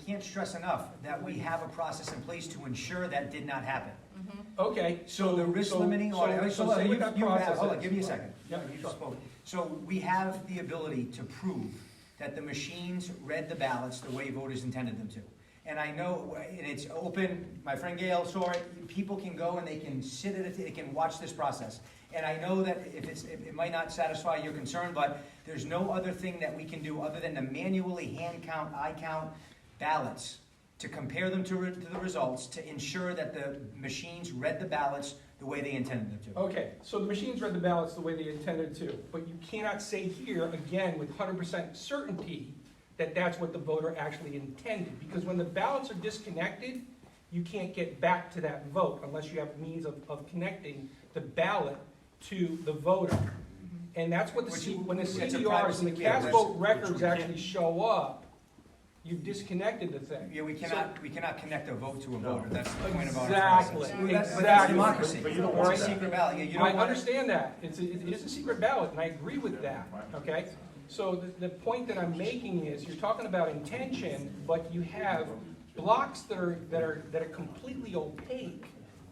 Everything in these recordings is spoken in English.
can't stress enough that we have a process in place to ensure that did not happen. Okay, So the risk limiting audit, so say what that process hold on, is. give me a second. Yeah, You sure. just spoke. So we have the ability to prove that the machines read the ballots the way voters intended them to. And I know, and it's open, my friend Gail saw it, people can go and they can sit at it, they can watch this process. And I know that it might not satisfy your concern, but there's no other thing that we can do other than to manually hand count, eye count ballots, to compare them to the results, to ensure that the machines read the ballots the way they intended them to. Okay, so the machines read the ballots the way they intended to, but you cannot say here, again, with 100% certainty, that that's what the voter actually intended. Because when the ballots are disconnected, you can't get back to that vote unless you have means of connecting the ballot to the voter. And that's what when the CDRs and the cast vote records actually show up, you've disconnected the thing. Yeah, we cannot connect a vote to a voter. That's the point about our Exactly. process. But that's democracy. But you don't It's want a that. secret ballot. Yeah, you don't I want it. understand that. It is a secret ballot, and I agree with that, okay? So the point that I'm making is, you're talking about intention, but you have blocks that are completely opaque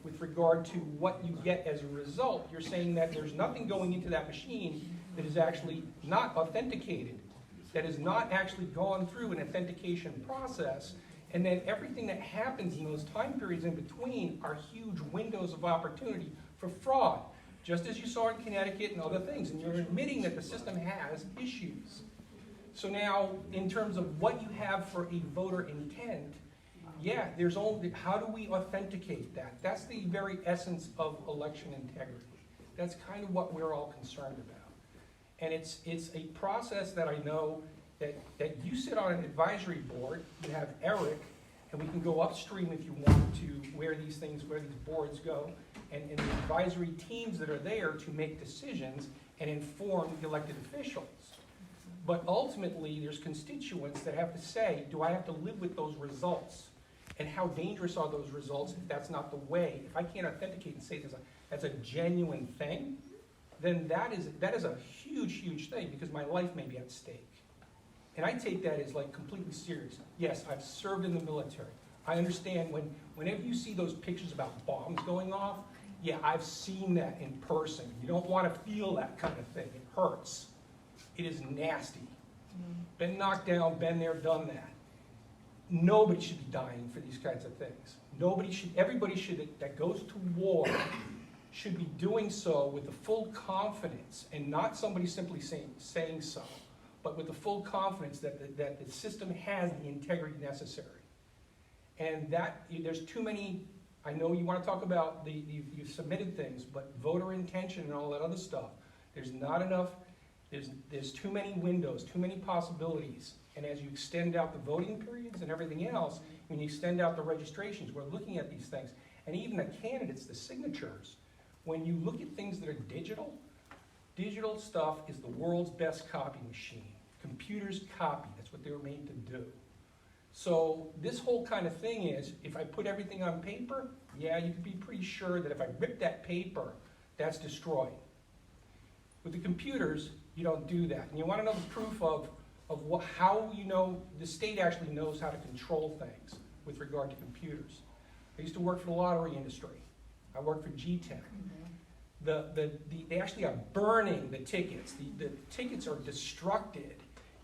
with regard to what you get as a result. You're saying that there's nothing going into that machine that is actually not authenticated, that has not actually gone through an authentication process, and then everything that happens in those time periods in between are huge windows of opportunity for fraud, just as you saw in Connecticut and other things, and you're admitting that the system has issues. So now, in terms of what you have for a voter intent, yeah, there's only, how do we authenticate that? That's the very essence of election integrity. That's kind of what we're all concerned about. And it's a process that I know that you sit on an advisory board, you have Eric, and we can go upstream if you want to where these boards go, and the advisory teams that are there to make decisions and inform the elected officials. But ultimately, there's constituents that have to say, do I have to live with those results? And how dangerous are those results if that's not the way? If I can't authenticate and say that's a genuine thing, then that is a huge, huge thing, because my life may be at stake. And I take that as like completely serious. Yes, I've served in the military. I understand whenever you see those pictures about bombs going off, yeah, I've seen that in person. You don't want to feel that kind of thing. It hurts. It is nasty. Been knocked down, been there, done that. Nobody should be dying for these kinds of things. Everybody that goes to war should be doing so with the full confidence, and not somebody simply saying so, but with the full confidence that the system has the integrity necessary. And that, there's too many, I know you want to talk about you've submitted things, but voter intention and all that other stuff, there's not enough, there's too many windows, too many possibilities. And as you extend out the voting periods and everything else, when you extend out the registrations, we're looking at these things. And even the candidates, the signatures, when you look at things that are digital, digital stuff is the world's best copy machine. Computers copy, that's what they were made to do. So this whole kind of thing is, if I put everything on paper, yeah, you can be pretty sure that if I rip that paper, that's destroyed. With the computers, you don't do that. And you want to know the proof of how you know the state actually knows how to control things with regard to computers. I used to work for the lottery industry. I worked for GTEC. They actually are burning the tickets. The tickets are destructed,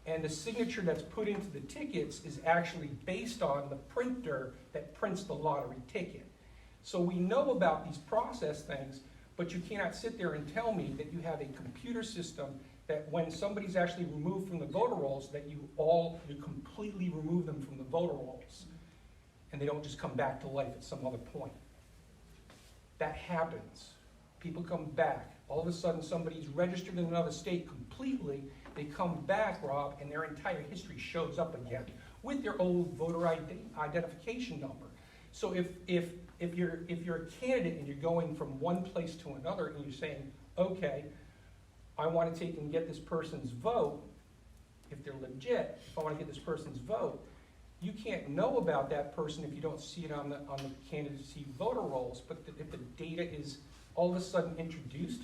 and the signature that's put into the tickets is actually based on the printer that prints the lottery ticket. So we know about these process things, but you cannot sit there and tell me that you have a computer system that when somebody's actually removed from the voter rolls, that you completely remove them from the voter rolls, and they don't just come back to life at some other point. That happens. People come back. All of a sudden, somebody's registered in another state completely. They come back, Rob, and their entire history shows up again with their old voter identification number. So if you're a candidate and you're going from one place to another and you're saying, okay, I want to take and get this person's vote, if they're legit, if I want to get this person's vote, you can't know about that person if you don't see it on the candidacy voter rolls. But if the data is all of a sudden introduced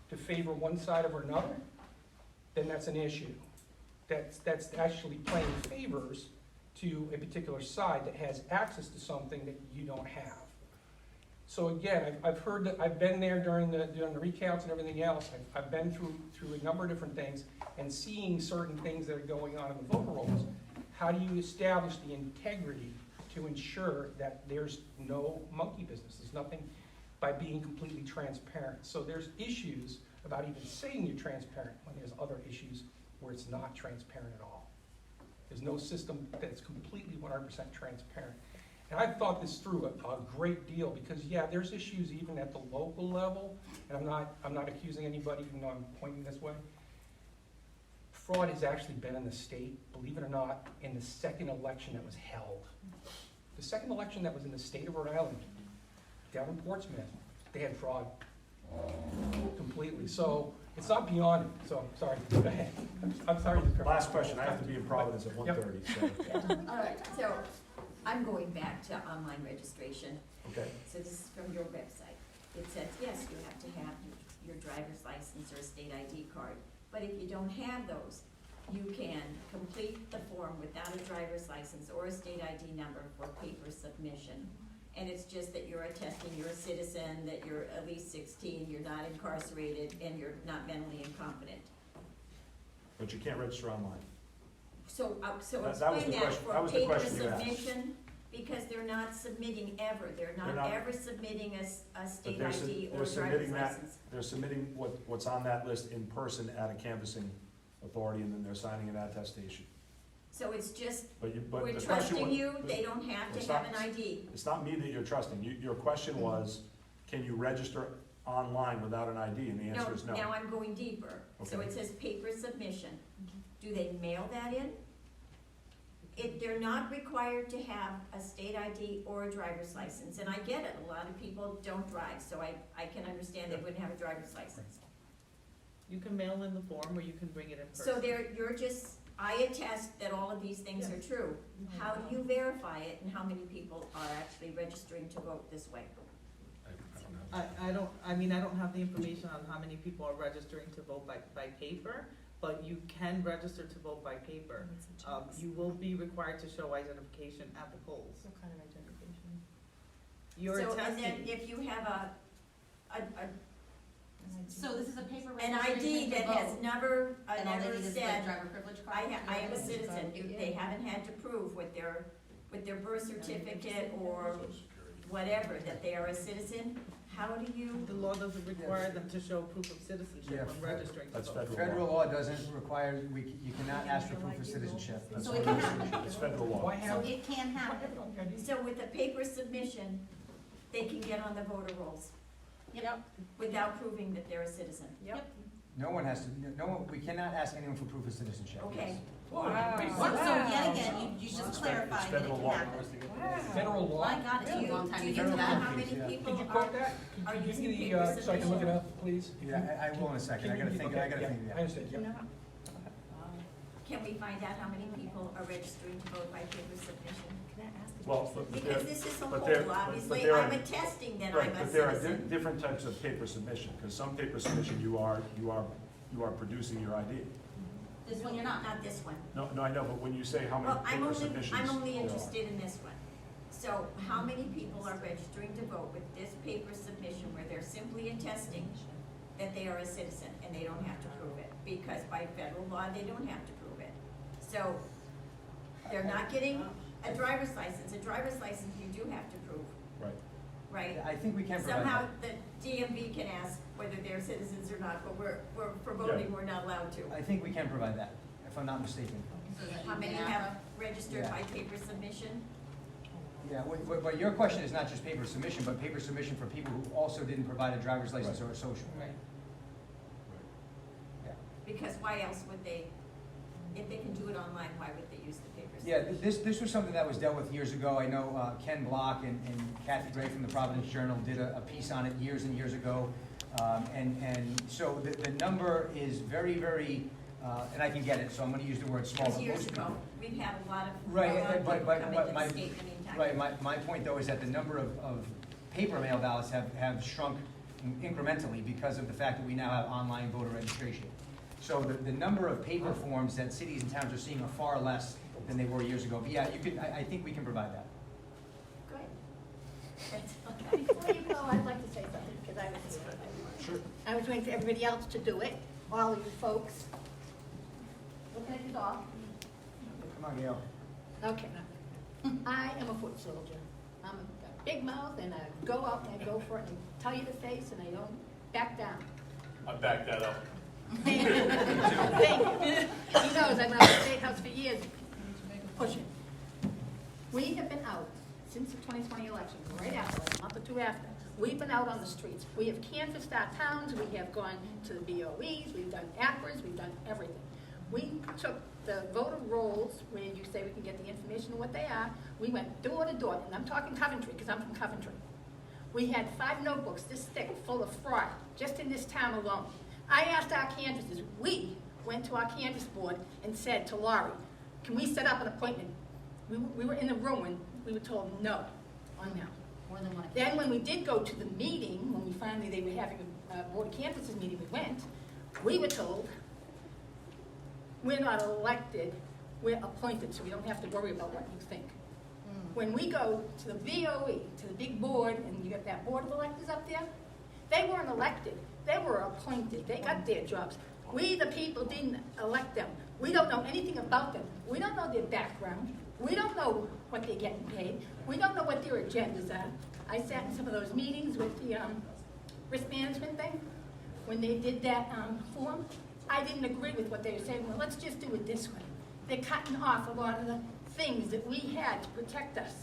to favor one side or another, then that's an issue. That's actually playing favors to a particular side that has access to something that you don't have. So again, I've heard that, I've been there during the recounts and everything else. I've been through a number of different things and seeing certain things that are going on in the voter rolls. How do you establish the integrity to ensure that there's no monkey business? There's nothing by being completely transparent. So there's issues about even saying you're transparent when there's other issues where it's not transparent at all. There's no system that's completely 100% transparent. And I've thought this through a great deal because, yeah, there's issues even at the local level, and I'm not accusing anybody, even though I'm pointing this way. Fraud has actually been in the state, believe it or not, in the second election that was held. The second election that was in the state of Rhode Island, down in Portsmouth, they had fraud completely. So it's not beyond it. So I'm sorry. Go ahead. I'm sorry. Last question. I have to be in Providence at 1:30, so. All right, so I'm going back to online registration. Okay. So this is from your website. It says, yes, you have to have your driver's license or a state ID card. But if you don't have those, you can complete the form without a driver's license or a state ID number for paper submission. And it's just that you're attesting you're a citizen, that you're at least 16, you're not incarcerated, and you're not mentally incompetent. But you can't register online. So That was explain the that question- for that was the paper question you asked. submission, because they're not submitting ever. They're They're not not- ever submitting a state they're ID or they're submitting driver's that- license. They're submitting what's on that list in person at a canvassing authority, and then they're signing an attestation. So it's just, But we're the question trusting was, you, they don't have it's to have not- an ID. it's not me that you're trusting. Your question was, can you register online without an ID? And the answer is no. Now I'm going deeper. So Okay. it says paper submission. Do they mail that in? They're not required to have a state ID or a driver's license, and I get it, a lot of people don't drive, so I can understand they wouldn't have a driver's license. You can mail in the form or you can bring it in person. So you're just, I attest that all of these things are true. How do you verify it, and how many people are actually registering to vote this way? I don't have the information on how many people are registering to vote by paper, but you can register to vote by paper. You will be required to show identification at the polls. What kind of identification? You're So, and then attesting, if you have So this is a paper an registration ID to that vote, has never and all they need is the said, driver privilege card? I am a citizen, they haven't had to prove with their birth certificate or whatever, that they are a citizen, how do you? the law doesn't require them to show proof of citizenship Yeah, when registering to that's vote. federal. Federal law doesn't require, you cannot ask for proof of citizenship. That's So it federal. can happen. It's federal law. Why So have? it can happen. So with a paper submission, they can get on the voter rolls Yep. without proving that they're a citizen. Yep. No one has to, we cannot ask anyone for proof of citizenship. Okay, Wait, So what? yet again, you just It's clarified that it federal can law. happen. Federal law? Well, I got it do a long you, time do to you get to know that. how many Could people you are, quote that? are Could you give me using the, paper so I can look it submission? up, please? Yeah, I will in a second, I gotta think, Okay, yeah, yeah. I understand, yeah. Can we find out how many people are registering to vote by paper submission? Well, but Because this is a but there- whole, but obviously, there are- I'm attesting that Right, I'm a but there are citizen. different types of paper submission, because some paper submission you are producing your ID. This one you're not. Not this one. No, I know, but when you say how many Well, paper submissions. I'm only there are. interested in this one. So how many people are registering to vote with this paper submission where they're simply attesting that they are a citizen and they don't have to prove it? Because by federal law, they don't have to prove it. So they're not getting a driver's license. A driver's license you do have to prove, Right. right? I think we can provide Somehow that. the DMV can ask whether they're citizens or not, but for voting, we're not allowed to. I think we can provide that, if I'm not mistaken. So that How you many can have registered Yeah. by paper submission? Yeah, but your question is not just paper submission, but paper submission for people who also didn't provide a driver's license or a social. Right. Yeah. Because why else would they, if they can do it online, why would they use the paper Yeah, submission? this was something that was dealt with years ago. I know Ken Block and Kathy Gray from the Providence Journal did a piece on it years and years ago. And so the number is very, very, and I can get it, so I'm gonna use the word small. Because but years most ago, people- we've had a lot of, Right, a lot of but- people but- come but into my- the state in the meantime. Right, my point though is that the number of paper mail ballots have shrunk incrementally because of the fact that we now have online voter registration. So the number of paper forms that cities and towns are seeing are far less than they were years ago. But yeah, you could, I think we can provide that. Great. Before you go, I'd like to say something, because I was here. Sure. I was waiting for everybody else to do it, all of you folks. Looking at you all. Come on, Gail. Okay, now, I am a foot soldier. I'm a big mouth, and I go out and I go for it, and tell you to face, and I don't back down. I back that up. Thank you. He knows I've been out of the State House for years, pushing. We have been out since the 2020 election, right after, like a month or two after. We've been out on the streets. We have canvassed our towns, we have gone to the BOEs, we've done APRAs, we've done everything. We took the voter rolls, where you say we can get the information of what they are, we went door to door, and I'm talking Coventry, because I'm from Coventry. We had 5 notebooks this thick, full of fraud, just in this town alone. I asked our canvassers, we went to our canvass board and said to Laurie, can we set up an appointment? We were in the room when we were told no, on no. More than one. Then when we did go to the meeting, when we finally, they were having a board of canvassers meeting, we went, we were told, we're not elected, we're appointed, so we don't have to worry about what you think. When we go to the BOE, to the big board, and you got that board of electors up there, they weren't elected, they were appointed, they got their jobs. We, the people, didn't elect them. We don't know anything about them. We don't know their background. We don't know what they're getting paid. We don't know what their agendas are. I sat in some of those meetings with the risk management thing. When they did that form, I didn't agree with what they were saying. Well, let's just do it this way. They're cutting off a lot of the things that we had to protect us.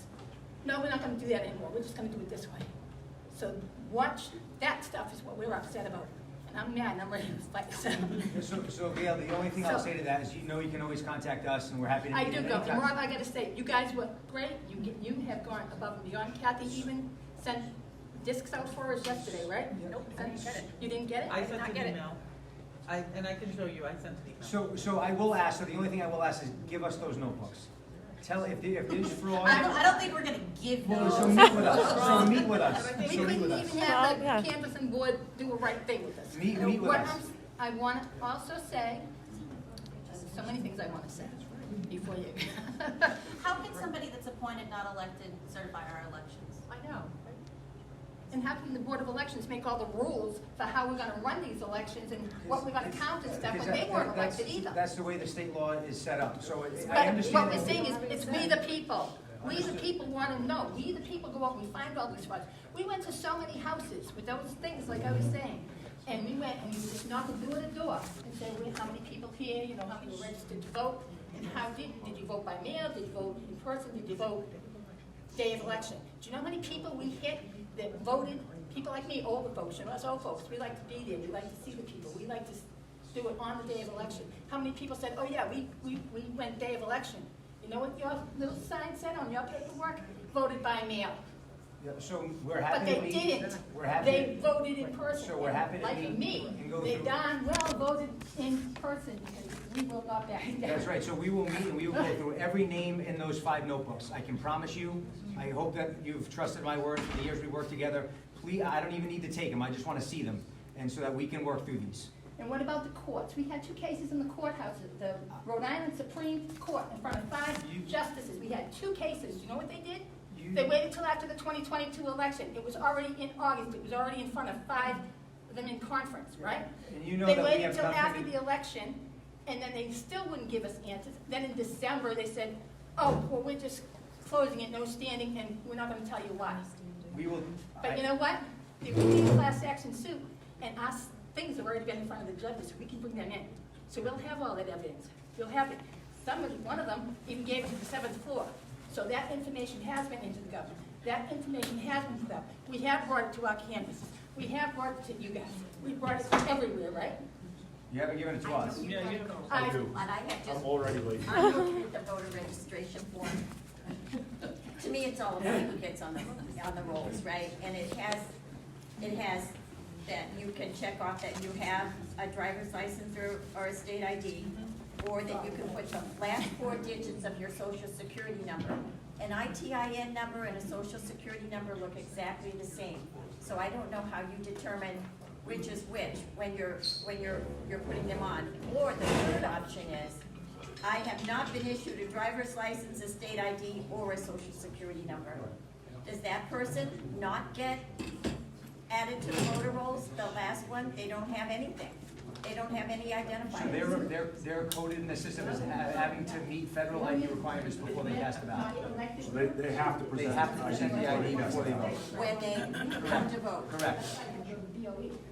No, we're not going to do that anymore. We're just going to do it this way. So watch, that stuff is what we're upset about. And I'm mad and I'm ready to fight. So Gail, the only thing I'll say to that is, you know, you can always contact us, and we're happy to I meet do at go. any And time. Rob, I got to say, you guys were great. You have gone above and beyond. Kathy even sent discs out for us yesterday, right? Nope. I didn't get it. You didn't get it? I did sent not an get it. email. And I can show you, I sent an email. So I will ask, so the only thing I will ask is, give us those notebooks. Tell, if there's fraud. I don't think we're gonna give Well, so those. meet with us, so meet with us, We so meet couldn't with even us. have Well, the yeah. canvassing board do a right thing with us. Meet with What us. I want to also say, there's so many things I want to say before you. How can somebody that's appointed, not elected, certify our elections? I know. And how can the Board of Elections make all the rules for how we're gonna run these elections and what we're gonna count and stuff, Because when they weren't that's- elected either? That's the way the state law is set up, so I But what understand. we're saying is, it's we the people. We the people want to know. We the people go out and we find all these spots. We went to so many houses with those things, like I was saying. And we went and we just knocked door to door and said, well, how many people here, you know, how many were registered to vote? And how did you vote by mail? Did you vote in person? Did you vote day of election? Do you know how many people we hit that voted? People like me, older folks, you know, us old folks, we like to be there. We like to see the people. We like to do it on the day of election. How many people said, oh yeah, we went day of election? You know what your little sign said on your paperwork? Voted by mail. Yeah, so we're But happy to they meet. didn't. We're happy. They voted in person. So we're happy to Like meet me, and go they through. darn well voted in person because we will not back down. That's right, so we will meet and we will go through every name in those 5 notebooks. I can promise you, I hope that you've trusted my word for the years we worked together. Please, I don't even need to take them, I just want to see them, and so that we can work through these. And what about the courts? We had 2 cases in the courthouse, the Rhode Island Supreme Court in front of 5 You- justices. We had 2 cases. You know what they did? You- They waited till after the 2022 election. It was already in August. It was already in front of 5 of them in conference, right? And you know They that we waited have till after nothing. the election, and then they still wouldn't give us answers. Then in December, they said, oh, well, we're just closing it, no standing, and we're not gonna tell you why. We will. But you know what? If we need a class action suit, and our things have already been in front of the judges, so we can bring them in. So we'll have all that evidence. We'll have it. One of them even gave it to the 7th floor. So that information has been into the government. That information has been put out. We have brought it to our campuses. We have brought it to you guys. We brought it everywhere, right? You haven't given it to us. Yeah, you know. I do. And I have just, I'm already late. I'm looking at the voter registration form. To me, it's all about who gets on the rolls, right? And it has that you can check off that you have a driver's license or a state ID, or that you can put the last 4 digits of your social security number. An ITIN number and a social security number look exactly the same. So I don't know how you determine which is which when you're putting them on. Or the third option is, I have not been issued a driver's license, a state ID, or a social security number. Does that person not get added to the voter rolls? The last one, they don't have anything. They don't have any So identifiers. they're coded in the system as having to meet federal ID requirements before they cast the ballot. So they have to They present. have to present the ID before they vote. When they come to vote. Correct.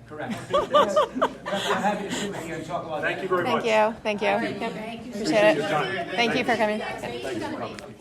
Correct. I'm happy to sit with you and talk about that. Thank you very much. Thank you. Thank you. Thank you. Appreciate your time. it. Thank you for coming. Thank you for coming.